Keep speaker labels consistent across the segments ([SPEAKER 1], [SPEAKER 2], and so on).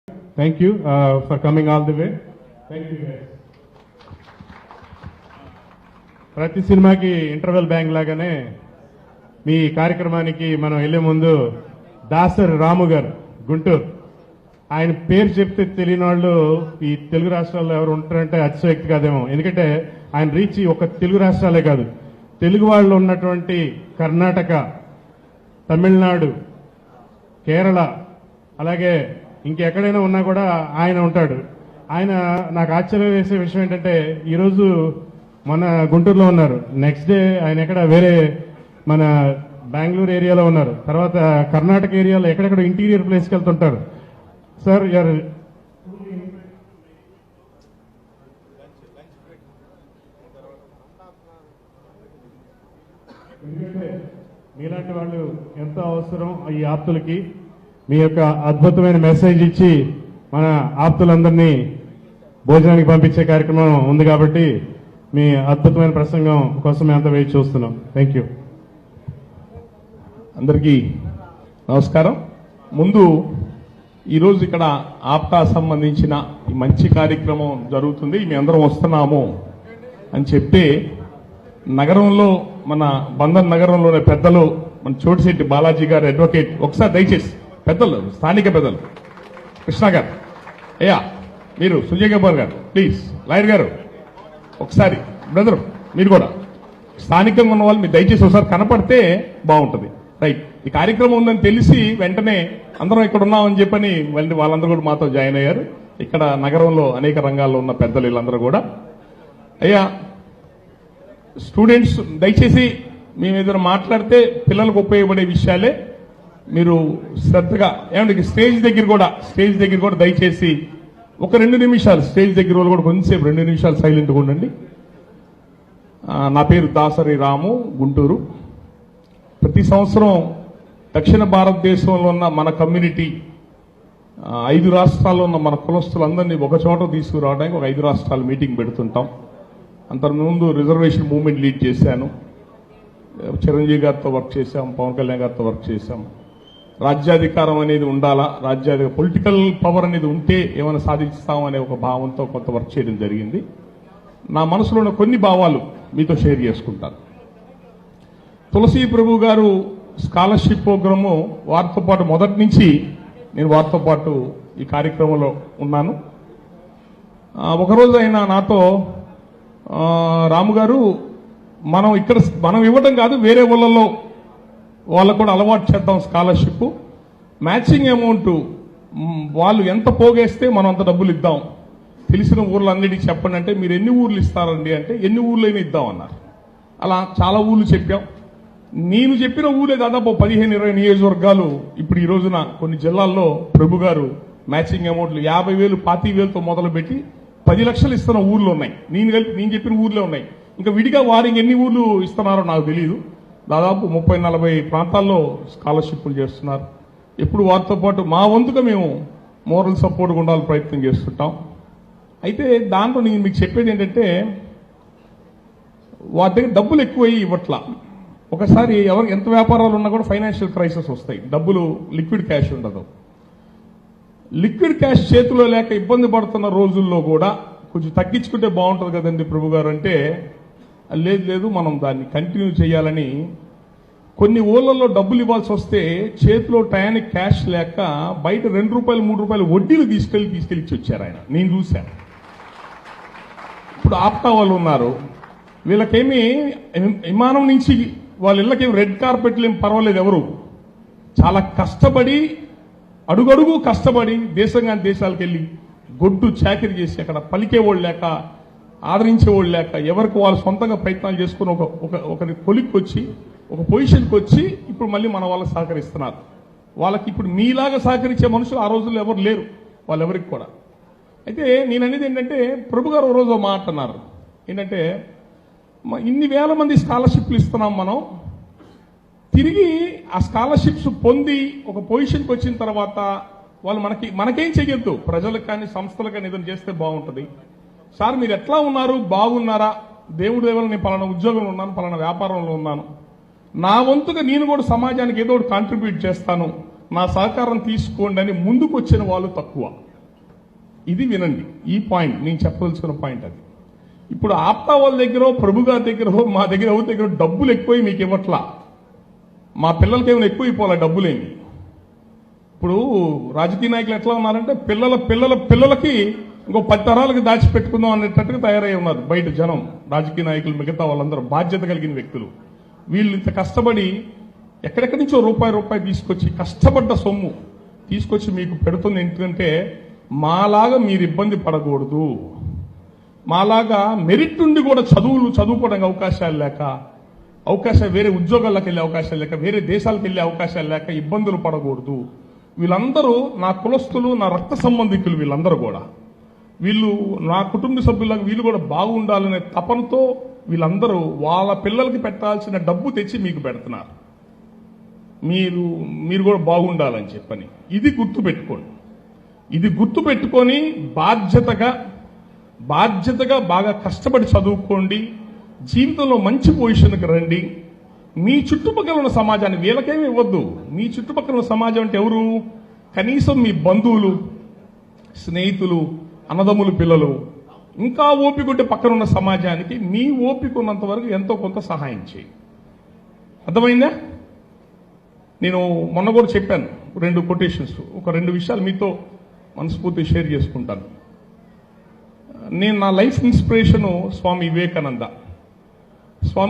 [SPEAKER 1] Thank you for coming all the way. Thank you guys. ప్రతి సినిమాకి interval bank లాగానే మీ కార్యక్రమానికి మనం వెళ్లే ముందు దాసరి రాము గారు గుంటూరు ఆయన పేరు చెప్తే తెలియని వాళ్ళు ఈ తెలుగు రాష్ట్రాల్లో ఎవరు ఉంటారంటే అతిశయోక్తి కాదేమో. ఎందుకంటే ఆయన రీచ్ ఒక తెలుగు రాష్ట్రాలే కాదు, తెలుగు వాళ్ళు ఉన్నటువంటి కర్ణాటక, తమిళనాడు, కేరళ, అలాగే ఇంకెక్కడైనా ఉన్నా కూడా ఆయన ఉంటాడు. ఆయన నాకు ఆశ్చర్యం వేసే విషయం ఏంటంటే ఈరోజు మన గుంటూరులో ఉన్నారు, నెక్స్ట్ డే ఆయన ఎక్కడ వేరే మన బెంగళూరు ఏరియాలో ఉన్నారు, తర్వాత కర్ణాటక ఏరియాలో ఎక్కడెక్కడ ఇంటీరియర్ ప్లేస్కి వెళ్తుంటారు. సార్ యార్ ఎందుకంటే మీలాంటి వాళ్ళు ఎంతో అవసరం ఈ ఆప్తులకి. మీ యొక్క అద్భుతమైన మెసేజ్ ఇచ్చి మన ఆప్తులందరినీ భోజనానికి పంపించే కార్యక్రమం ఉంది కాబట్టి మీ అద్భుతమైన ప్రసంగం కోసం మేము అంతా వేచి చూస్తున్నాం. Thank you.
[SPEAKER 2] అందరికీ నమస్కారం. ముందు ఈరోజు ఇక్కడ ఆప్తా సంబంధించిన ఈ మంచి కార్యక్రమం జరుగుతుంది, మీ అందరం వస్తున్నాము అని చెప్తే నగరంలో మన బంధన్ నగరంలోని పెద్దలు మన చోటిశెట్టి బాలాజీ గారు అడ్వకేట్, ఒకసారి దయచేసి పెద్దలు, స్థానిక పెద్దలు, కృష్ణ గారు, అయ్యా మీరు, సుజయ్ గబ్బర్ గారు, ప్లీజ్, లాయర్ గారు, ఒకసారి బ్రదర్ మీరు కూడా స్థానికంగా ఉన్న వాళ్ళు మీరు దయచేసి ఒకసారి కనపడితే బాగుంటుంది. రైట్, ఈ కార్యక్రమం ఉందని తెలిసి వెంటనే అందరం ఇక్కడ ఉన్నామని చెప్పని వాళ్ళందరూ కూడా మాతో జాయిన్ అయ్యారు. ఇక్కడ నగరంలో అనేక రంగాల్లో ఉన్న పెద్దలు వీళ్ళందరూ కూడా. అయ్యా స్టూడెంట్స్ దయచేసి మేము ఏదైనా మాట్లాడితే పిల్లలకు ఉపయోగపడే విషయాలే మీరు శ్రద్ధగా, ఏమంటే స్టేజ్ దగ్గర కూడా దయచేసి ఒక 2 నిమిషాలు స్టేజ్ దగ్గర వాళ్ళు కూడా కొంచెంసేపు 2 నిమిషాలు సైలెంట్గా ఉండండి. నా పేరు దాసరి రాము, గుంటూరు. ప్రతి సంవత్సరం దక్షిణ భారతదేశంలో ఉన్న మన కమ్యూనిటీ 5 రాష్ట్రాల్లో ఉన్న మన కులస్తులందరినీ ఒక చోట తీసుకురావడానికి ఒక 5 రాష్ట్రాలు మీటింగ్ పెడుతుంటాం. అంతకుముందు రిజర్వేషన్ మూవ్మెంట్ లీడ్ చేశాను, చిరంజీవి గారితో వర్క్ చేశాం, పవన్ కళ్యాణ్ గారితో వర్క్ చేశాం. రాజ్యాధికారం అనేది ఉండాలా, పొలిటికల్ పవర్ అనేది ఉంటే ఏమైనా సాధిస్తామనే ఒక భావంతో కొంత వర్క్ చేయడం జరిగింది. నా మనసులో ఉన్న కొన్ని భావాలు మీతో షేర్ చేసుకుంటాను. తులసి ప్రభు గారు స్కాలర్షిప్ ప్రోగ్రాము వారితో పాటు మొదటి నుంచి నేను వారితో పాటు ఈ కార్యక్రమంలో ఉన్నాను. ఒకరోజు ఆయన నాతో, రాము గారు మనం ఇవ్వడం కాదు, వేరే ఊళ్ళలో వాళ్ళకు కూడా అలవాటు చేద్దాం స్కాలర్షిప్, మ్యాచింగ్ అమౌంట్ వాళ్ళు ఎంత పోగేస్తే మనం అంత డబ్బులు ఇద్దాం, తెలిసిన ఊర్లన్నిటికీ చెప్పండి అంటే మీరు ఎన్ని ఊర్లు ఇస్తారండి అంటే ఎన్ని ఊర్లైనా ఇద్దాం అన్నారు. అలా చాలా ఊర్లు చెప్పాం. నేను చెప్పిన ఊరే దాదాపు 15-20 నియోజకవర్గాలు ఇప్పుడు ఈ రోజున కొన్ని జిల్లాల్లో ప్రభు గారు మ్యాచింగ్ అమౌంట్లు 50,000, 25,000తో మొదలుపెట్టి 10 లక్షలు ఇస్తున్న ఊర్లు ఉన్నాయి. నేను చెప్పిన ఊర్లే ఉన్నాయి. ఇంకా విడిగా వారికి ఎన్ని ఊర్లు ఇస్తున్నారో నాకు తెలియదు. దాదాపు 30-40 ప్రాంతాల్లో స్కాలర్షిప్లు చేస్తున్నారు. ఎప్పుడు వారితో పాటు మా వంతుగా మేము మోరల్ సపోర్ట్గా ఉండాలని ప్రయత్నం చేస్తుంటాం. అయితే దాంట్లో నేను మీకు చెప్పేది ఏంటంటే వారి దగ్గర డబ్బులు ఎక్కువయ్యి ఇవ్వట్లా. ఒకసారి ఎంత వ్యాపారాలు ఉన్నా కూడా ఫైనాన్షియల్ క్రైసిస్ వస్తాయి, డబ్బులు లిక్విడ్ క్యాష్ ఉండదు. లిక్విడ్ క్యాష్ చేతిలో లేక ఇబ్బంది పడుతున్న రోజుల్లో కూడా కొంచెం తగ్గించుకుంటే బాగుంటుంది కదండి ప్రభు గారు అంటే, లేదు మనం దాన్ని కంటిన్యూ చేయాలని కొన్ని ఊళ్ళల్లో డబ్బులు ఇవ్వాల్సి వస్తే చేతిలో టయానికి క్యాష్ లేక బయట ₹2-3 వడ్డీలు తీసుకెళ్లి వచ్చారు ఆయన. నేను చూశాను. ఇప్పుడు ఆప్తా వాళ్ళు ఉన్నారు, వీళ్ళకేమి విమానం నుంచి వాళ్ళ ఇళ్ళకేమి రెడ్ కార్పెట్లు ఏం పర్వాలేదు, ఎవరు చాలా కష్టపడి అడుగడుగు కష్టపడి దేశాలకు వెళ్ళి గొడ్డు చాకిరి చేసి అక్కడ పలికేవాళ్ళు లేక, ఆదరించేవాళ్ళు లేక, ఎవరికి వాళ్ళు సొంతంగా ప్రయత్నాలు చేసుకుని ఒకరి కొలిక్కి వచ్చి ఒక పొజిషన్కి వచ్చి ఇప్పుడు మళ్ళీ మన వాళ్ళకి సహకరిస్తున్నారు. వాళ్ళకి ఇప్పుడు మీలాగా సహకరించే మనుషులు ఆ రోజుల్లో ఎవరు లేరు, వాళ్ళెవరికి కూడా. అయితే నేను అనేది ఏంటంటే ప్రభు గారు ఓ రోజు మాట అన్నారు ఏంటంటే, ఇన్ని వేల మంది స్కాలర్షిప్లు ఇస్తున్నాం, మనం తిరిగి ఆ స్కాలర్షిప్స్ పొంది ఒక పొజిషన్కి వచ్చిన తర్వాత వాళ్ళు మనకేం చెయ్యొద్దు, ప్రజలకు కానీ సంస్థలకు కానీ ఏదైనా చేస్తే బాగుంటుంది. సార్ మీరు ఎట్లా ఉన్నారు, బాగున్నారా, దేవుడి దేవల నేను పలానా ఉద్యోగంలో ఉన్నాను, పలానా వ్యాపారంలో ఉన్నాను, నా వంతుగా నేను కూడా సమాజానికి ఏదో ఒకటి కాంట్రిబ్యూట్ చేస్తాను, నా సహకారం తీసుకోండి అని ముందుకు వచ్చిన వాళ్ళు తక్కువ. ఇది వినండి, ఈ పాయింట్ నేను చెప్పదలుచుకున్న పాయింట్ అది. ఇప్పుడు ఆప్తా వాళ్ళ దగ్గర, ప్రభు గారి దగ్గర, మా దగ్గర ఎవరి దగ్గర డబ్బులు ఎక్కువ మీకు ఇవ్వట్లా. మా పిల్లలకి ఏమైనా ఎక్కువ ఇవ్వాలి డబ్బులేమి. ఇప్పుడు రాజకీయ నాయకులు ఎట్లా ఉన్నారంటే పిల్లలకి ఇంకో 10 తరాలకు దాచిపెట్టుకుందాం అనేటట్టుగా తయారై ఉన్నారు బయట జనం. రాజకీయ నాయకులు మిగతా వాళ్ళందరూ బాధ్యత కలిగిన వ్యక్తులు. వీళ్ళు ఇంత కష్టపడి ఎక్కడెక్కడి నుంచో రూపాయి తీసుకొచ్చి కష్టపడ్డ సొమ్ము తీసుకొచ్చి మీకు పెడుతుంది. ఎందుకంటే మాలాగా మీరు ఇబ్బంది పడకూడదు, మాలాగా మెరిట్ నుండి కూడా చదువుకోవడానికి అవకాశాలు లేక, వేరే ఉద్యోగాలకు వెళ్ళే అవకాశాలు లేక, వేరే దేశాలకు వెళ్ళే అవకాశాలు లేక ఇబ్బందులు పడకూడదు. వీళ్ళందరూ నా కులస్తులు, నా రక్త సంబంధికులు. వీళ్ళు నా కుటుంబ సభ్యులకు వీళ్ళు కూడా బాగుండాలనే తపనతో వీళ్ళందరూ వాళ్ళ పిల్లలకి పెట్టాల్సిన డబ్బు తెచ్చి మీకు పెడుతున్నారు. మీరు కూడా బాగుండాలని చెప్పని. ఇది గుర్తుపెట్టుకోండి. ఇది గుర్తుపెట్టుకొని బాధ్యతగా బాగా కష్టపడి చదువుకోండి. జీవితంలో మంచి పొజిషన్కి రండి. మీ చుట్టుపక్కల ఉన్న సమాజాన్ని వీళ్ళకేమీ ఇవ్వద్దు. మీ చుట్టుపక్కల ఉన్న సమాజం అంటే ఎవరు? కనీసం మీ బంధువులు, స్నేహితులు, అన్నదమ్ములు పిల్లలు, ఇంకా ఓపిక ఉంటే పక్కన ఉన్న సమాజానికి మీ ఓపిక ఉన్నంత వరకు ఎంతో కొంత సహాయం చేయి. అర్థమైందా? నేను మొన్న కూడా చెప్పాను 2 కొటేషన్స్. ఒక 2 విషయాలు మీతో మనస్ఫూర్తి షేర్ చేసుకుంటాను. నేను నా లైఫ్ ఇన్స్పిరేషను స్వామి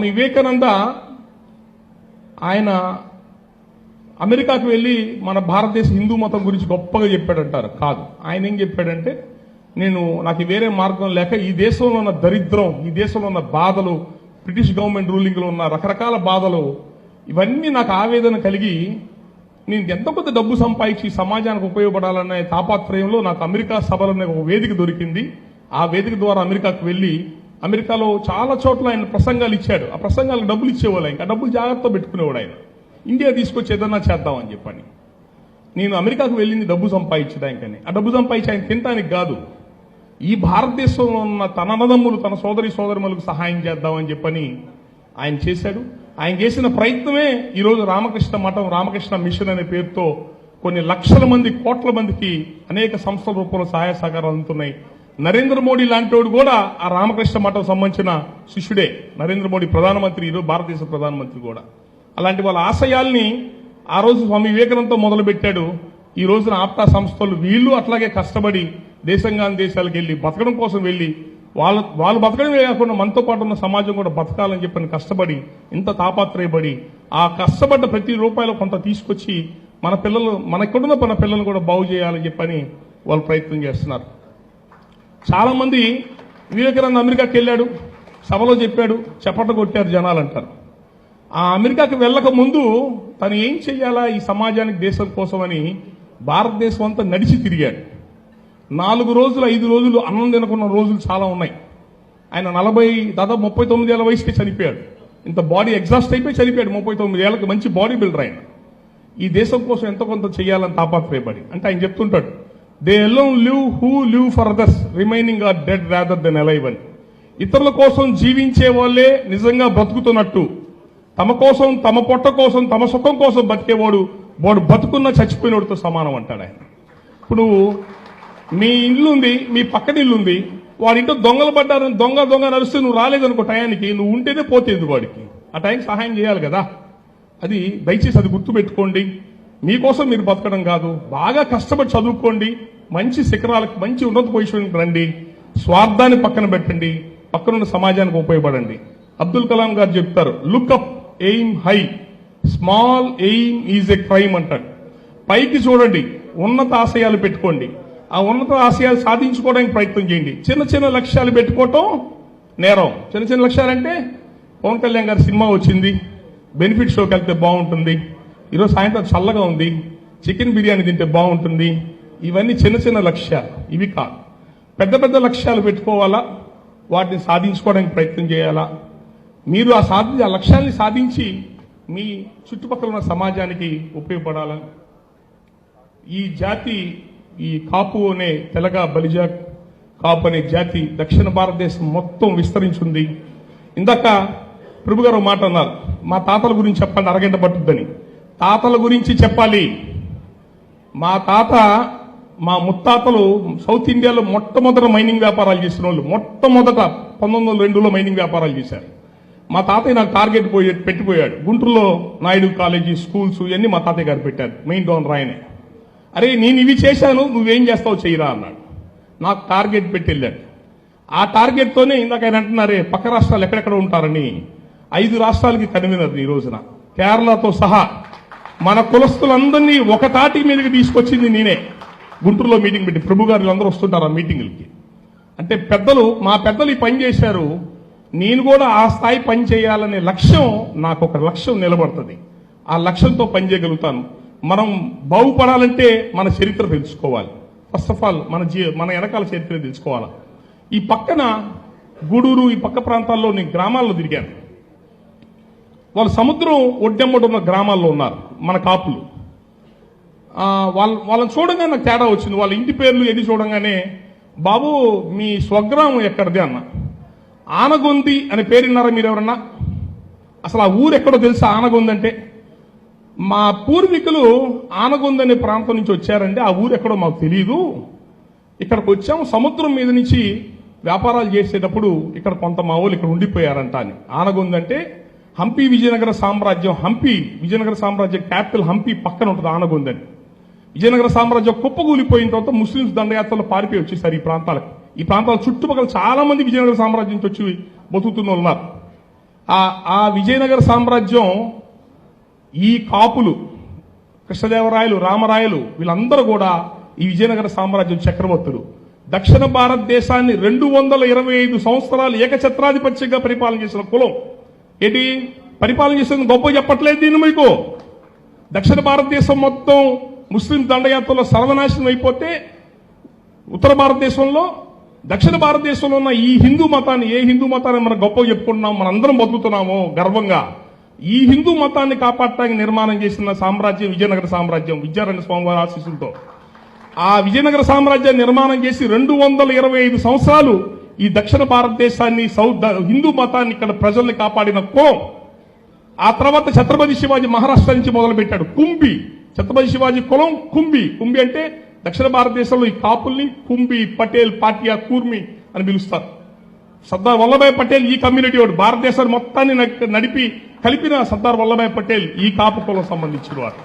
[SPEAKER 2] వివేకానంద. ఆయన అమెరికాకు వెళ్ళి మన భారతదేశ హిందూ మతం గురించి గొప్పగా చెప్పాడంటారు. కాదు, ఆయన ఏం చెప్పాడంటే, నాకు వేరే మార్గం లేక ఈ దేశంలో ఉన్న దరిద్రం, ఈ దేశంలో ఉన్న బాధలు, బ్రిటిష్ గవర్నమెంట్ రూలింగ్ లో ఉన్న రకరకాల బాధలు, ఇవన్నీ నాకు ఆవేదన కలిగి నేను ఎంతో కొంత డబ్బు సంపాదించి సమాజానికి ఉపయోగపడాలనే తాపత్రయంలో నాకు అమెరికా సభలనే ఒక వేదిక దొరికింది. ఆ వేదిక ద్వారా అమెరికాకు వెళ్లి అమెరికాలో చాలా చోట్ల ఆయన ప్రసంగాలు ఇచ్చాడు. ఆ ప్రసంగాలకు డబ్బులు ఇచ్చేవాళ్ళు. ఇంకా డబ్బులు జాగ్రత్తగా పెట్టుకునేవాడు ఆయన. ఇండియా తీసుకొచ్చి ఏదన్నా చేద్దామని చెప్పని. నేను అమెరికాకు వెళ్ళింది డబ్బు సంపాదించడానికని. ఆ డబ్బు సంపాదించి ఆయన తినడానికి కాదు, ఈ భారతదేశంలో ఉన్న తన అన్నదమ్ములు, తన సోదరిమణులకు సహాయం చేద్దామని చెప్పని ఆయన చేశాడు. ఆయన చేసిన ప్రయత్నమే ఈరోజు రామకృష్ణ మఠం, రామకృష్ణ మిషన్ అనే పేరుతో కొన్ని లక్షల మంది, కోట్ల మందికి అనేక సంస్థల రూపంలో సహాయ సహకారాలు అందుతున్నాయి. నరేంద్ర మోడీ లాంటి వాడు కూడా ఆ రామకృష్ణ మఠం సంబంధించిన శిష్యుడే. నరేంద్ర మోడీ ప్రధానమంత్రి, ఈరోజు భారతదేశ ప్రధానమంత్రి కూడా. అలాంటి వాళ్ళ ఆశయాల్ని ఆ రోజు స్వామి వివేకానందతో మొదలు పెట్టాడు. ఈ రోజున ఆప్తా సంస్థలు వీళ్ళు అట్లాగే కష్టపడి దేశంగాని దేశాలకు వెళ్లి బతకడం కోసం వెళ్లి వాళ్ళు బతకడమే కాకుండా మనతో పాటు ఉన్న సమాజం కూడా బతకాలని చెప్పని కష్టపడి, ఇంత తాపత్రయపడి, ఆ కష్టపడ్డ ప్రతి రూపాయలు కొంత తీసుకొచ్చి మనకున్న మన పిల్లలు కూడా బాగు చేయాలని చెప్పని వాళ్ళు ప్రయత్నం చేస్తున్నారు. చాలా మంది వివేకానంద అమెరికాకి వెళ్ళాడు, సభలో చెప్పాడు, చప్పట్లు కొట్టారు జనాలు అంటారు. ఆ అమెరికాకి వెళ్ళక ముందు తను ఏం చెయ్యాలా ఈ సమాజానికి, దేశం కోసమని భారతదేశం అంతా నడిచి తిరిగాడు. 4 రోజులు 5 రోజులు అన్నం తినకున్న రోజులు చాలా ఉన్నాయి. ఆయన దాదాపు 39 ఏళ్ల వయసుకి చనిపోయాడు. ఇంత బాడీ ఎగ్జాస్ట్ అయిపోయి చనిపోయాడు. 39 ఏళ్ళకి మంచి బాడీ బిల్డర్ ఆయన. ఈ దేశం కోసం ఎంతో కొంత చేయాలని తాపత్రయపడి. అంటే ఆయన చెప్తుంటాడు, they alone live who live for others remaining are dead rather than alive అని. ఇతరుల కోసం జీవించే వాళ్ళే నిజంగా బ్రతుకుతున్నట్టు, తమ కోసం, తమ పొట్ట కోసం, తమ సుఖం కోసం బతికేవాడు వాడు బతుకున్న చచ్చిపోయినోడితో సమానం అంటాడు ఆయన. ఇప్పుడు మీ ఇల్లు ఉంది, మీ పక్కన ఇల్లు ఉంది, వాడింటో దొంగలు పడ్డారని దొంగ నడుస్తే నువ్వు రాలేదనుకో టయానికి, నువ్వు ఉంటేనే పోతేంది వాడికి. ఆ టైంకి సహాయం చేయాలి కదా. అది దయచేసి అది గుర్తుపెట్టుకోండి. మీకోసం మీరు బతకడం కాదు, బాగా కష్టపడి చదువుకోండి, మంచి శిఖరాలకు, మంచి ఉన్నత పొజిషన్కి రండి, స్వార్థాన్ని పక్కన పెట్టండి, పక్కనున్న సమాజానికి ఉపయోగపడండి. అబ్దుల్ కలాం గారు చెప్తారు, look up, aim high, small aim is a crime అంటాడు. పైకి చూడండి, ఉన్నత ఆశయాలు పెట్టుకోండి, ఆ ఉన్నత ఆశయాలు సాధించుకోవడానికి ప్రయత్నం చేయండి. చిన్న లక్ష్యాలు పెట్టుకోవటం నేరం. చిన్న లక్ష్యాలంటే పవన్ కళ్యాణ్ గారి సినిమా వచ్చింది, బెనిఫిట్ షోకి వెళ్తే బాగుంటుంది, ఈరోజు సాయంత్రం చల్లగా ఉంది, చికెన్ బిర్యానీ తింటే బాగుంటుంది, ఇవన్నీ చిన్న లక్ష్యాలు. ఇవి కాదు, పెద్ద లక్ష్యాలు పెట్టుకోవాలా, వాటిని సాధించుకోవడానికి ప్రయత్నం చేయాలా. మీరు ఆ లక్ష్యాన్ని సాధించి మీ చుట్టుపక్కల ఉన్న సమాజానికి ఉపయోగపడాలా. ఈ జాతి, ఈ కాపు అనే తెలగ, బలిజ, కాపు అనే జాతి దక్షిణ భారతదేశం మొత్తం విస్తరించింది. ఇందాక ప్రభు గారు మాట అన్నారు, మా తాతల గురించి చెప్పండి, అరగంట పట్టుద్దని. తాతల గురించి చెప్పాలి. మా తాత మా ముత్తాతలు సౌత్ ఇండియాలో మొట్టమొదట మైనింగ్ వ్యాపారాలు చేసిన వాళ్ళు. మొట్టమొదట 1902లో మైనింగ్ వ్యాపారాలు చేశారు. మా తాతయ్య నాకు టార్గెట్ పెట్టిపోయాడు. గుంటూరులో నాయుడు కాలేజీ, స్కూల్స్ ఇవన్నీ మా తాతయ్య గారు పెట్టారు. మెయిన్ డోనర్ ఆయనే. అరే నేను ఇవి చేశాను, నువ్వేం చేస్తావు చెయ్యరా అన్నాడు. నాకు టార్గెట్ పెట్టి వెళ్ళాడు. ఆ టార్గెట్తోనే ఇందాక ఆయన అంటున్నారే పక్క రాష్ట్రాలు ఎక్కడెక్కడ ఉంటారని 5 రాష్ట్రాలకి కన్వీనర్ ఈ రోజున, కేరళతో సహా మన కులస్తులందరినీ ఒక తాటి మీదకి తీసుకొచ్చింది నేనే. గుంటూరులో మీటింగ్ పెట్టి ప్రభు గారు అందరూ వస్తుంటారు ఆ మీటింగులకి. అంటే మా పెద్దలు ఈ పని చేశారు. నేను కూడా ఆ స్థాయి పని చేయాలనే లక్ష్యం, నాకు ఒక లక్ష్యం నిలబడుతుంది. ఆ లక్ష్యంతో పని చేయగలుగుతాను. మనం బాగుపడాలంటే మన చరిత్ర తెలుసుకోవాలి. ఫస్ట్ ఆఫ్ ఆల్ మన వెనకాల చరిత్ర తెలుసుకోవాలి. ఈ పక్కన గూడూరు, ఈ పక్క ప్రాంతాల్లో నేను గ్రామాల్లో తిరిగాను. వాళ్ళు సముద్రం ఒడ్డెమ్మట ఉన్న గ్రామాల్లో ఉన్నారు మన కాపులు. వాళ్ళని చూడగానే నాకు తేడా వచ్చింది. వాళ్ళ ఇంటి పేర్లు ఎన్ని చూడంగానే, బాబు మీ స్వగ్రామం ఎక్కడిది అన్న. ఆనగొంది అనే పేరు విన్నారా మీరు ఎవరన్నా? అసలు ఆ ఊరు ఎక్కడో తెలుసా ఆనగొంది అంటే? మా పూర్వీకులు ఆనగొంది అనే ప్రాంతం నుంచి వచ్చారంటే ఆ ఊరు ఎక్కడో మాకు తెలియదు. ఇక్కడికి వచ్చాము, సముద్రం మీద నుంచి వ్యాపారాలు చేసేటప్పుడు ఇక్కడ కొంత మా వాళ్ళు ఇక్కడ ఉండిపోయారంట అని. ఆనగొంది అంటే హంపి విజయనగర సామ్రాజ్యం, విజయనగర సామ్రాజ్యం క్యాపిటల్ హంపి పక్కన ఉంటుంది ఆనగొంది అని. విజయనగర సామ్రాజ్యం కుప్పకూలిపోయిన తర్వాత ముస్లింస్ దండయాత్రలో పారిపోయి వచ్చేసారు ఈ ప్రాంతాలకు. ఈ ప్రాంతాల చుట్టుపక్కల చాలా మంది విజయనగర సామ్రాజ్యం నుంచి వచ్చి బతుకుతున్న ఉన్నారు. ఆ విజయనగర సామ్రాజ్యం, ఈ కాపులు, కృష్ణదేవరాయలు, రామరాయలు, వీళ్ళందరూ కూడా ఈ విజయనగర సామ్రాజ్యం చక్రవర్తులు. దక్షిణ భారతదేశాన్ని 225 సంవత్సరాలు ఏకఛత్రాధిపత్యంగా పరిపాలన చేసిన కులం. ఏంటి పరిపాలన చేసిన గొప్ప చెప్పట్లేదు దీన్ని మీకు. దక్షిణ భారతదేశం మొత్తం ముస్లిం దండయాత్రలో సర్వనాశనం అయిపోతే, ఉత్తర భారతదేశంలో, దక్షిణ భారతదేశంలో ఉన్న ఈ హిందూ మతాన్ని, ఏ హిందూ మతాన్ని మనం గొప్ప చెప్పుకుంటున్నాం, మనందరం బతుకుతున్నామో గర్వంగా, ఈ హిందూ మతాన్ని కాపాడటానికి నిర్మాణం చేసిన సామ్రాజ్యం విజయనగర సామ్రాజ్యం, విద్యారణ్య స్వామి వారి ఆశీస్సులతో. ఆ విజయనగర సామ్రాజ్యాన్ని నిర్మాణం చేసి 225 సంవత్సరాలు ఈ దక్షిణ భారతదేశాన్ని, హిందూ మతాన్ని, ఇక్కడ ప్రజల్ని కాపాడిన కులం. ఆ తర్వాత ఛత్రపతి శివాజీ మహారాష్ట్ర నుంచి మొదలుపెట్టాడు. కుంభి, ఛత్రపతి శివాజీ కులం కుంభి. కుంభి అంటే దక్షిణ భారతదేశంలో ఈ కాపుల్ని కుంభి, పటేల్, పాటియా, కూర్మి అని పిలుస్తారు. సర్దార్ వల్లభాయ్ పటేల్ ఈ కమ్యూనిటీ వాడు. భారతదేశాన్ని మొత్తాన్ని నడిపి కలిపిన సర్దార్ వల్లభాయ్ పటేల్ ఈ కాపు కులం సంబంధించిన వాడు.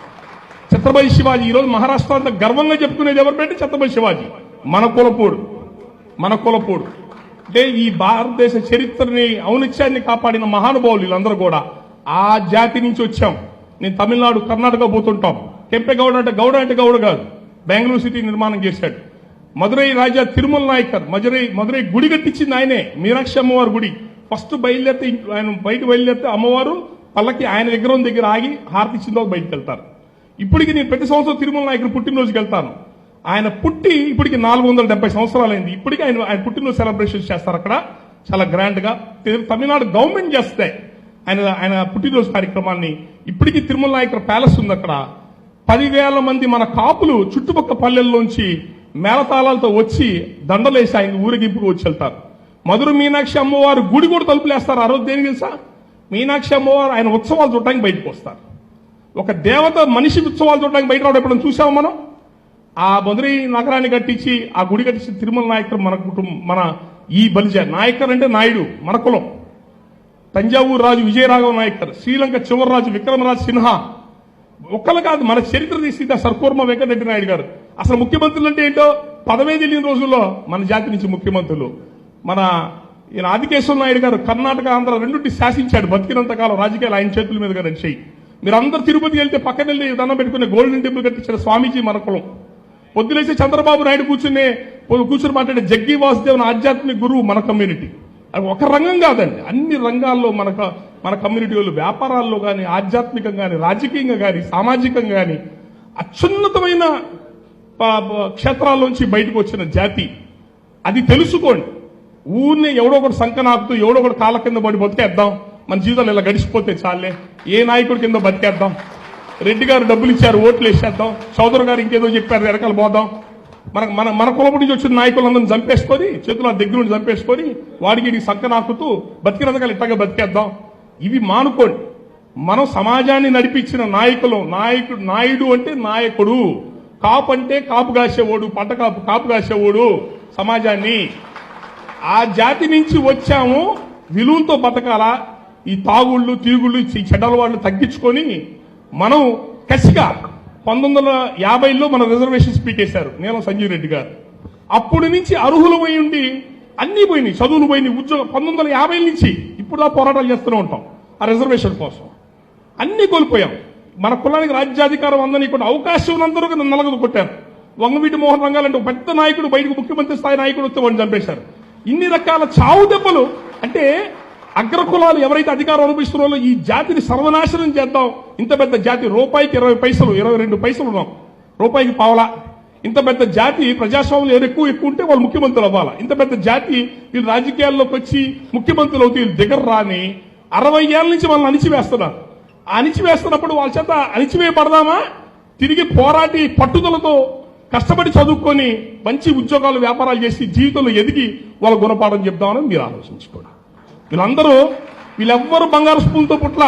[SPEAKER 2] ఛత్రపతి శివాజీ ఈరోజు మహారాష్ట్ర అంతా గర్వంగా చెప్పుకునేది ఎవరు పెట్టి? ఛత్రపతి శివాజీ. మన కులపోడు. అంటే ఈ భారతదేశ చరిత్రని, ఔనిత్యాన్ని కాపాడిన మహానుభావులు వీళ్ళందరూ కూడా ఆ జాతి నుంచి వచ్చాం. నేను తమిళనాడు, కర్ణాటక పోతుంటాం. కెంపెగౌడ అంటే గౌడ కాదు, బెంగళూరు సిటీ నిర్మాణం చేశాడు. మదురై రాజా తిరుమల నాయకర్ మదురై గుడి కట్టించింది ఆయనే, మీనాక్షి అమ్మవారి గుడి. ఫస్ట్ ఆయన బయట బయలుదేరితే అమ్మవారు పల్లకి ఆయన దగ్గర ఆగి హారతి ఇచ్చిన రోజు బయటకు వెళ్తారు. ఇప్పటికి నేను ప్రతి సంవత్సరం తిరుమల నాయకుడు పుట్టినరోజుకి వెళ్తాను. ఆయన పుట్టి ఇప్పటికి 470 సంవత్సరాలైంది. ఇప్పటికీ ఆయన పుట్టినరోజు సెలబ్రేషన్ చేస్తారు అక్కడ చాలా గ్రాండ్ గా. తమిళనాడు గవర్నమెంట్ చేస్తే ఆయన పుట్టినరోజు కార్యక్రమాన్ని. ఇప్పటికీ తిరుమల నాయకుడు ప్యాలెస్ ఉంది అక్కడ. 10,000 మంది మన కాపులు చుట్టుపక్కల పల్లెల్లోంచి మేళతాళాలతో వచ్చి దండలేసి ఆయన ఊరేగింపుకు వచ్చి వెళ్తారు. మధుర మీనాక్షి అమ్మవారు గుడి కూడా తలుపులేస్తారు. ఆ రోజు దేనికి తెలుసా? మీనాక్షి అమ్మవారు ఆయన ఉత్సవాలు చూడటానికి బయటకు వస్తారు. ఒక దేవత మనిషి ఉత్సవాలు చూడడానికి బయట రావడం ఎప్పుడైనా చూసాము మనం? ఆ మధురై నగరాన్ని కట్టించి, ఆ గుడి కట్టించి తిరుమల నాయకర్ మన కుటుంబం, మన ఈ బలిజ నాయకర్ అంటే నాయుడు మన కులం. తంజావూరు రాజు విజయరాఘవ నాయకర్, శ్రీలంక చివరి రాజు విక్రమరాజ్ సిన్హా. ఒక్కలు కాదు, మన చరిత్ర తీసి సర్కూర్మ వెంకటరెడ్డి నాయుడు గారు. అసలు ముఖ్యమంత్రులు అంటే ఏంటో పదవే తెలియని రోజుల్లో మన జాతి నుంచి ముఖ్యమంత్రులు. మన ఈయన ఆదికేశ్వర నాయుడు గారు కర్ణాటక, ఆంధ్ర రెండుటి శాసించాడు బతికినంత కాలం. రాజకీయాలు ఆయన చేతుల మీదుగా నడిచాయి. మీరందరూ తిరుపతికి వెళ్తే పక్కన వెళ్ళి దండం పెట్టుకునే గోల్డెన్ టెంపుల్ కట్టించిన స్వామీజీ మన కులం. పొద్దులేసి చంద్రబాబు నాయుడు కూర్చుని మాట్లాడే జగ్గి వాసుదేవన్ ఆధ్యాత్మిక గురువు మన కమ్యూనిటీ. అది ఒక రంగం కాదండి, అన్ని రంగాల్లో మన కమ్యూనిటీ వాళ్ళు వ్యాపారాల్లో కానీ, ఆధ్యాత్మికంగా కానీ, రాజకీయంగా కానీ, సామాజికంగా కానీ అత్యున్నతమైన క్షేత్రాల్లోంచి బయటకు వచ్చిన జాతి. అది తెలుసుకోండి. ఊరిని ఎవడో ఒకటి సంకనాకుతూ ఎవడో ఒకటి కాళ్ళ కింద పడి బతికేద్దాం, మన జీవితాలు ఇలా గడిచిపోతే చాలే, ఏ నాయకుడి కింద బతికేద్దాం, రెడ్డి గారు డబ్బులు ఇచ్చారు ఓట్లు వేసేద్దాం, చౌదరి గారు ఇంకేదో చెప్పారు వెనకాల పోదాం, మన కులపు నుంచి వచ్చిన నాయకులందరినీ చంపేసుకొని, చేతుల దగ్గర నుండి చంపేసుకొని వాడికి సంకనాకుతూ బతికినంతకాలు ఇట్టగా బతికేద్దాం. ఇవి మానుకోండి. మనం సమాజాన్ని నడిపించిన నాయుడు అంటే నాయకుడు. కాపు అంటే కాపు కాసేవాడు, పంట కాపు కాసేవాడు సమాజాన్ని. ఆ జాతి నుంచి వచ్చాము, విలువలతో బతకాలా. ఈ తాగుళ్ళు తీగుళ్ళు ఈ చెడ్డల వాళ్ళు తగ్గించుకొని మనం కసిగా 1950లో మన రిజర్వేషన్స్ పీకేశారు నీలం సంజీవ్ రెడ్డి గారు. అప్పటి నుంచి అర్హులు పోయి ఉండి అన్ని పోయినాయి, చదువులు పోయినాయి, ఉద్యోగం 1950 నుంచి ఇప్పుడు దా పోరాటాలు చేస్తూనే ఉంటాం ఆ రిజర్వేషన్ కోసం. అన్ని కోల్పోయాం. మన కులానికి రాజ్యాధికారం అందని ఇక్కడ అవకాశం ఉన్నందరూ నలగదు కొట్టారు. వంగవీటి మోహన్ రంగాలంటే ఒక పెద్ద నాయకుడు బయటకు ముఖ్యమంత్రి స్థాయి నాయకుడు వస్తే వాడిని చంపేశారు. ఇన్ని రకాల చావు దెబ్బలు. అంటే అగ్రకులాలు ఎవరైతే అధికారం అనుభవిస్తున్నారో ఈ జాతిని సర్వనాశనం చేద్దాం. ఇంత పెద్ద జాతి, రూపాయికి 20 పైసలు 22 పైసలు ఉన్నాం, రూపాయికి పావలా. ఇంత పెద్ద జాతి ప్రజాస్వామ్యం ఎక్కువ ఉంటే వాళ్ళు ముఖ్యమంత్రులు అవ్వాలా. ఇంత పెద్ద జాతి వీళ్ళు రాజకీయాల్లోకి వచ్చి ముఖ్యమంత్రులు అవుతే వీళ్ళు దగ్గర రాని 60 ఏళ్ల నుంచి వాళ్ళని అణిచివేస్తున్నారు. ఆ అణిచివేస్తున్నప్పుడు వాళ్ళ చేత అణిచివేయబడదామా? తిరిగి పోరాటి పట్టుదలతో కష్టపడి చదువుకొని మంచి ఉద్యోగాలు వ్యాపారాలు చేసి జీవితంలో ఎదిగి వాళ్ళ గుణపాఠం చెప్దామని మీరు ఆలోచించుకోండి. వీళ్ళెవ్వరూ బంగారు స్పూన్తో పుట్ల.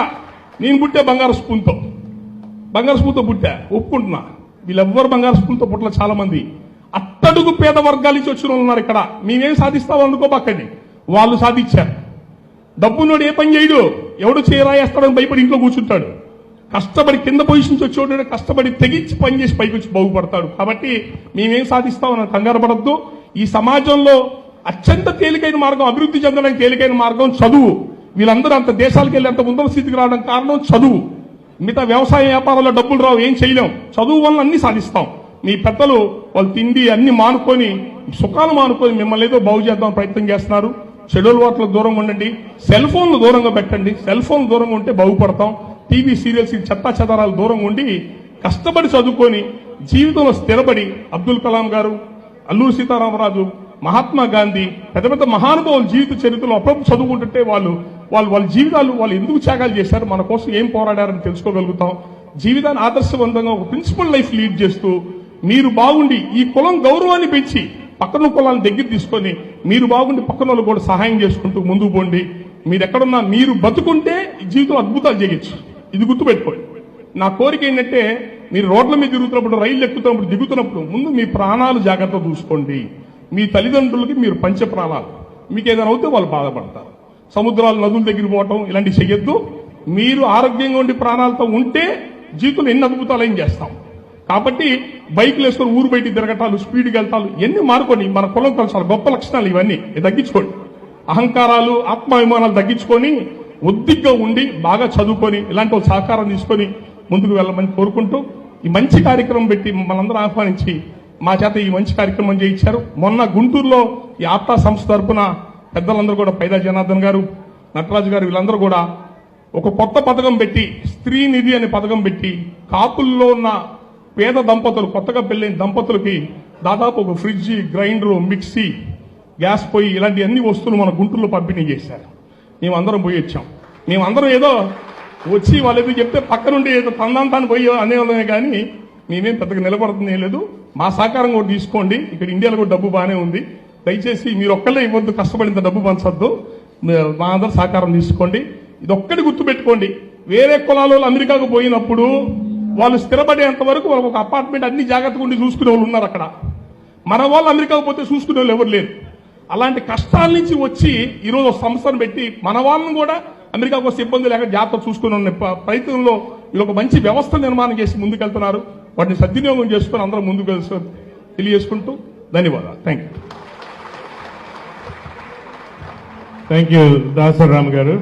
[SPEAKER 2] నేను పుట్టే బంగారు స్పూన్తో పుట్టా, ఒప్పుకుంటున్నా. వీళ్ళెవ్వరు బంగారు స్పూన్తో పుట్ల. చాలా మంది అట్టడుగు పేద వర్గాల నుంచి వచ్చిన వాళ్ళు ఉన్నారు ఇక్కడ. మేమేం సాధిస్తాం అనుకోబాకండి, వాళ్ళు సాధించారు. డబ్బున్నోడు ఏ పని చేయడు, ఎవడు చేయరాయేస్తాడని భయపడి ఇంట్లో కూర్చుంటాడు. కష్టపడి కింద పొజిషన్ నుంచి వచ్చేవాడు కష్టపడి తెగించి పని చేసి పైకి వచ్చి బాగుపడతాడు. కాబట్టి మేమేం సాధిస్తామని కంగారు పడద్దు. ఈ సమాజంలో అత్యంత తేలికైన మార్గం, అభివృద్ధి చెందడానికి తేలికైన మార్గం చదువు. వీళ్ళందరూ అంత దేశాలకు వెళ్ళి అంత ఉన్నత స్థితికి రావడం కారణం చదువు. మిగతా వ్యవసాయ వ్యాపారాల్లో డబ్బులు రావు, ఏం చేయలేం. చదువు వల్ల అన్ని సాధిస్తాం. మీ పెద్దలు వాళ్ళు తిండి అన్ని మానుకొని, సుఖాలు మానుకొని మిమ్మల్ని ఏదో బాగు చేద్దాం ప్రయత్నం చేస్తున్నారు. చెడు అలవాట్లకు దూరంగా ఉండండి, సెల్ ఫోన్లు దూరంగా పెట్టండి. సెల్ ఫోన్ దూరంగా ఉంటే బాగుపడతాం. టీవీ సీరియల్స్ చెత్తా చెదారాలు దూరంగా ఉండి కష్టపడి చదువుకొని జీవితంలో స్థిరపడి అబ్దుల్ కలాం గారు, అల్లూరి సీతారామరాజు, మహాత్మా గాంధీ, పెద్ద పెద్ద మహానుభావుల జీవిత చరిత్రలో అప్పుడప్పుడు చదువుకుంటుంటే వాళ్ళ జీవితాలు వాళ్ళు ఎందుకు త్యాగాలు చేశారు, మన కోసం ఏం పోరాడారని తెలుసుకోగలుగుతాం. జీవితాన్ని ఆదర్శవంతంగా ఒక ప్రిన్సిపల్ లైఫ్ లీడ్ చేస్తూ మీరు బాగుండి ఈ కులం గౌరవాన్ని పెంచి పక్కన కులాలను దగ్గర తీసుకొని మీరు బాగుండి పక్కన వాళ్ళు కూడా సహాయం చేసుకుంటూ ముందుకు పోండి. మీరు ఎక్కడున్నా మీరు బతుకుంటే జీవితం అద్భుతాలు చేయొచ్చు. ఇది గుర్తుపెట్టుకోండి. నా కోరిక ఏంటంటే మీరు రోడ్ల మీద తిరుగుతున్నప్పుడు, రైలు ఎక్కుతున్నప్పుడు, దిగుతున్నప్పుడు ముందు మీ ప్రాణాలు జాగ్రత్తగా చూసుకోండి. మీ తల్లిదండ్రులకి మీరు పంచ ప్రాణాలు. మీకు ఏదైనా అవుతే వాళ్ళు బాధపడతారు. సముద్రాలు నదుల దగ్గర పోవటం ఇలాంటివి చెయ్యొద్దు. మీరు ఆరోగ్యంగా ఉండి ప్రాణాలతో ఉంటే జీవితంలో ఎన్ని అద్భుతాలు ఏం చేస్తాం. కాబట్టి బైక్లు వేసుకొని ఊరు బయటికి తిరగటాలు, స్పీడ్కి వెళ్తాలు ఎన్ని మారుకోండి. మన కులం కలిసి గొప్ప లక్షణాలు ఇవన్నీ తగ్గించుకోండి. అహంకారాలు, ఆత్మాభిమానాలు తగ్గించుకొని ఒద్దిగ్గా ఉండి బాగా చదువుకొని ఇలాంటి వాళ్ళు సహకారం తీసుకొని ముందుకు వెళ్ళమని కోరుకుంటూ ఈ మంచి కార్యక్రమం పెట్టి మమ్మల్ని అందరూ ఆహ్వానించి మా చేత ఈ మంచి కార్యక్రమం చేయించారు. మొన్న గుంటూరులో ఈ ఆప్తా సంస్థ తరఫున పెద్దలందరూ కూడా పైదా జనార్దన్ గారు, నటరాజు గారు వీళ్ళందరూ కూడా ఒక కొత్త పథకం పెట్టి స్త్రీ నిధి అనే పథకం పెట్టి కాపుల్లో ఉన్న పేద దంపతులు, కొత్తగా పెళ్ళైన దంపతులకి దాదాపు ఒక ఫ్రిడ్జ్, గ్రైండరు, మిక్సీ, గ్యాస్ పొయ్యి ఇలాంటి అన్ని వస్తువులు మన గుంటూరులో పంపిణీ చేశారు. మేమందరం పోయి వచ్చాం. మేమందరం ఏదో వచ్చి వాళ్ళు ఏదో చెప్తే పక్క నుండి ఏదో తందాంతాన్ని పోయి అనేవాళ్ళమే కానీ మేమేం పెద్దగా నిలబడుతుంది లేదు. మా సహకారం కూడా తీసుకోండి. ఇక్కడ ఇండియాలో కూడా డబ్బు బాగానే ఉంది. దయచేసి మీరు ఒక్కళ్ళే ఇవ్వద్దు, కష్టపడినంత డబ్బు పంచొద్దు. మా అందరు సహకారం తీసుకోండి. ఇది ఒక్కటి గుర్తుపెట్టుకోండి. వేరే కులాల వాళ్ళు అమెరికాకు పోయినప్పుడు వాళ్ళు స్థిరపడేంత వరకు వాళ్ళకి ఒక అపార్ట్మెంట్ అన్ని జాగ్రత్తగా ఉండి చూసుకునే వాళ్ళు ఉన్నారు అక్కడ. మన వాళ్ళు అమెరికాకు పోతే చూసుకునే వాళ్ళు ఎవరు లేరు. అలాంటి కష్టాల నుంచి వచ్చి ఈరోజు ఒక సంస్థను పెట్టి మన వాళ్ళని కూడా అమెరికాకు వస్తే ఇబ్బంది లేక జాగ్రత్త చూసుకుని ఉన్న ప్రయత్నంలో వీళ్ళు ఒక మంచి వ్యవస్థ నిర్మాణం చేసి ముందుకెళ్తున్నారు. వాటిని సద్వినియోగం చేసుకుని అందరం ముందుకు తెలియజేసుకుంటూ ధన్యవాదాలు.
[SPEAKER 1] థ్యాంక్ యూ దాసరామ్ గారు.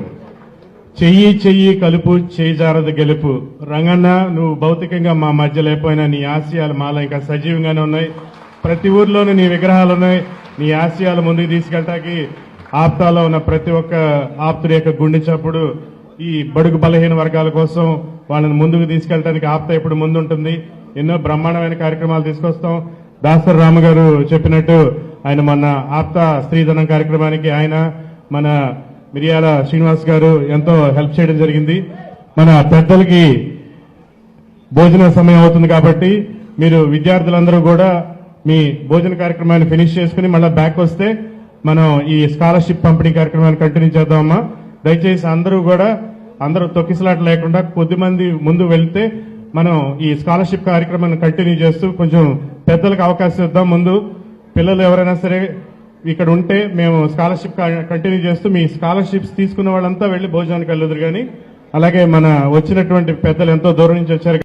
[SPEAKER 1] చెయ్యి కలుపు, చేజారద గెలుపు. రంగన్న, నువ్వు భౌతికంగా మా మధ్య లేకపోయినా నీ ఆశయాలు మాలో ఇంకా సజీవంగానే ఉన్నాయి. ప్రతి ఊర్లోనూ నీ విగ్రహాలు ఉన్నాయి. నీ ఆశయాలు ముందుకు తీసుకెళ్ళటానికి ఆప్తాలో ఉన్న ప్రతి ఒక్క ఆప్తుడి యొక్క గుండె చప్పుడు ఈ బడుగు బలహీన వర్గాల కోసం వాళ్ళని ముందుకు తీసుకెళ్ళడానికి ఆప్త ఇప్పుడు ముందుంటుంది. ఎన్నో బ్రహ్మాండమైన కార్యక్రమాలు తీసుకొస్తాం. దాసర్ రామ గారు చెప్పినట్టు ఆయన మొన్న ఆప్త స్త్రీధనం కార్యక్రమానికి ఆయన మన మిరియాల శ్రీనివాస్ గారు ఎంతో హెల్ప్ చేయడం జరిగింది. మన పెద్దలకి భోజన సమయం అవుతుంది కాబట్టి మీరు విద్యార్థులందరూ కూడా మీ భోజన కార్యక్రమాన్ని ఫినిష్ చేసుకుని మళ్ళీ బ్యాక్ వస్తే మనం ఈ స్కాలర్షిప్ పంపిణీ కార్యక్రమాన్ని కంటిన్యూ చేద్దామమ్మా. దయచేసి అందరూ తొక్కిసలాట లేకుండా కొద్దిమంది ముందు వెళ్తే మనం ఈ స్కాలర్షిప్ కార్యక్రమాన్ని కంటిన్యూ చేస్తూ కొంచెం పెద్దలకు అవకాశం ఇద్దాం. ముందు పిల్లలు ఎవరైనా సరే ఇక్కడ ఉంటే మేము స్కాలర్షిప్ కంటిన్యూ చేస్తూ మీ స్కాలర్షిప్స్ తీసుకున్న వాళ్ళంతా వెళ్లి భోజనానికి వెళ్ళదురు కానీ అలాగే మన వచ్చినటువంటి పెద్దలు ఎంతో దూరం నుంచి వచ్చారు